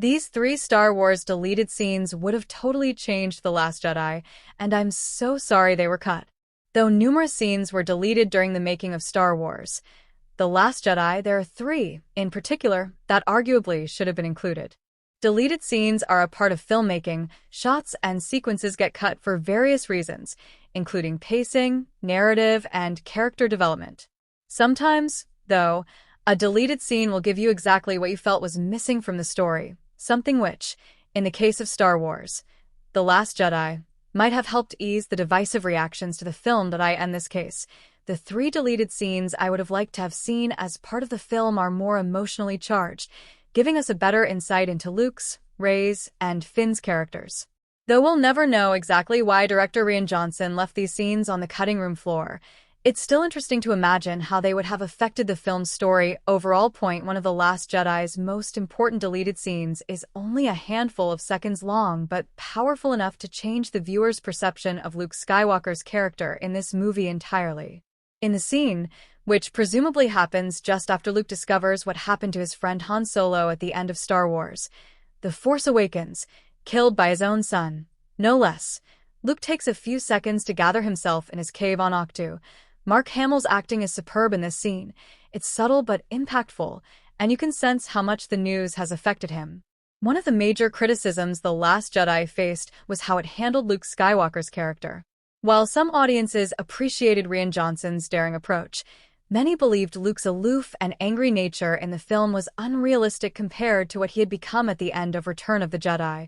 These three Star Wars deleted scenes would have totally changed The Last Jedi, and I'm so sorry they were cut. Though numerous scenes were deleted during the making of Star Wars, The Last Jedi, there are three, in particular, that arguably should have been included. Deleted scenes are a part of filmmaking. Shots and sequences get cut for various reasons, including pacing, narrative, and character development. Sometimes, though, a deleted scene will give you exactly what you felt was missing from the story, something which, in the case of Star Wars, The Last Jedi, might have helped ease the divisive reactions to the film that in this case. The three deleted scenes I would have liked to have seen as part of the film are more emotionally charged, giving us a better insight into Luke's, Rey's, and Finn's characters. Though we'll never know exactly why director Rian Johnson left these scenes on the cutting room floor, it's still interesting to imagine how they would have affected the film's story. Overall point, one of The Last Jedi's most important deleted scenes is only a handful of seconds long but powerful enough to change the viewer's perception of Luke Skywalker's character in this movie entirely. In the scene, which presumably happens just after Luke discovers what happened to his friend Han Solo at the end of Star Wars, The Force Awakens, killed by his own son, no less, Luke takes a few seconds to gather himself in his cave on Octu. Mark Hamill's acting is superb in this scene. It's subtle but impactful, and you can sense how much the news has affected him. One of the major criticisms The Last Jedi faced was how it handled Luke Skywalker's character. While some audiences appreciated Rian Johnson's daring approach, many believed Luke's aloof and angry nature in the film was unrealistic compared to what he had become at the end of Return of the Jedi.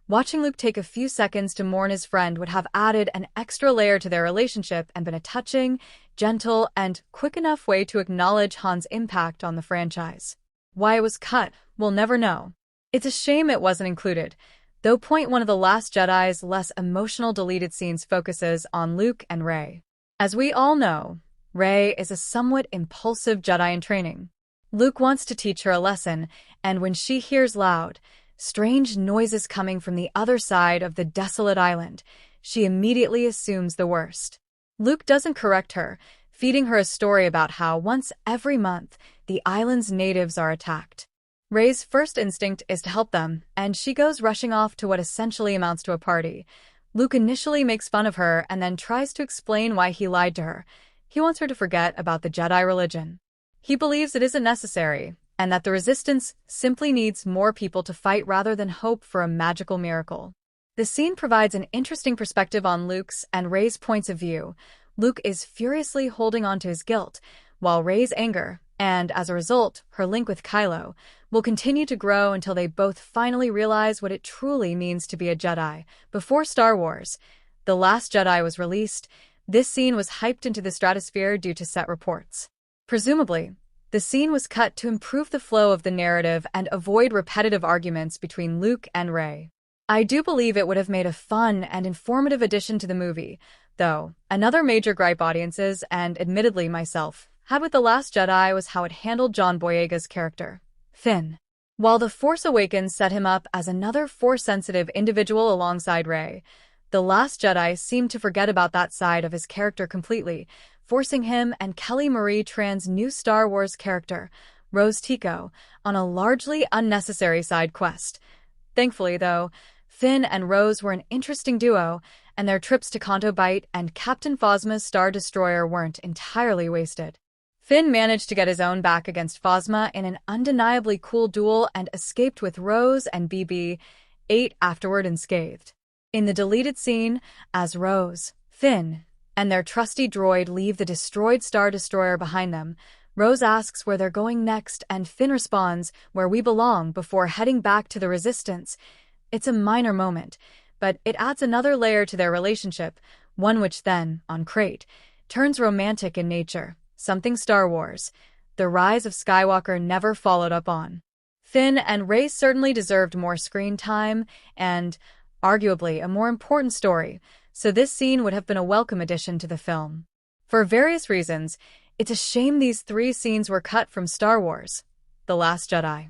Watching Luke take a few seconds to mourn his friend would have added an extra layer to their relationship and been a touching, gentle, and quick enough way to acknowledge Han's impact on the franchise. Why it was cut, we'll never know. It's a shame it wasn't included, though point one of The Last Jedi's less emotional deleted scenes focuses on Luke and Rey. As we all know, Rey is a somewhat impulsive Jedi in training. Luke wants to teach her a lesson, and when she hears loud, strange noises coming from the other side of the desolate island, she immediately assumes the worst. Luke doesn't correct her, feeding her a story about how once every month, the island's natives are attacked. Rey's first instinct is to help them, and she goes rushing off to what essentially amounts to a party. Luke initially makes fun of her and then tries to explain why he lied to her. He wants her to forget about the Jedi religion. He believes it isn't necessary, and that the Resistance simply needs more people to fight rather than hope for a magical miracle. The scene provides an interesting perspective on Luke's and Rey's points of view. Luke is furiously holding on to his guilt, while Rey's anger, and as a result, her link with Kylo, will continue to grow until they both finally realize what it truly means to be a Jedi. Before Star Wars, The Last Jedi was released, this scene was hyped into the stratosphere due to set reports. Presumably, the scene was cut to improve the flow of the narrative and avoid repetitive arguments between Luke and Rey. I do believe it would have made a fun and informative addition to the movie, though another major gripe audiences, and admittedly myself, had with The Last Jedi was how it handled John Boyega's character, Finn. While The Force Awakens set him up as another Force-sensitive individual alongside Rey, The Last Jedi seemed to forget about that side of his character completely, forcing him and Kelly Marie Tran's new Star Wars character, Rose Tico, on a largely unnecessary side quest. Thankfully, though, Finn and Rose were an interesting duo, and their trips to Canto Bight and Captain Phasma's Star Destroyer weren't entirely wasted. Finn managed to get his own back against Phasma in an undeniably cool duel and escaped with Rose and BB-8 afterward unscathed. In the deleted scene, as Rose, Finn, and their trusty droid leave the destroyed Star Destroyer behind them, Rose asks where they're going next and Finn responds, "Where we belong," before heading back to the Resistance. It's a minor moment, but it adds another layer to their relationship, one which then, on Crate, turns romantic in nature, something Star Wars, The Rise of Skywalker never followed up on. Finn and Rey certainly deserved more screen time and, arguably, a more important story, so this scene would have been a welcome addition to the film. For various reasons, it's a shame these three scenes were cut from Star Wars: The Last Jedi.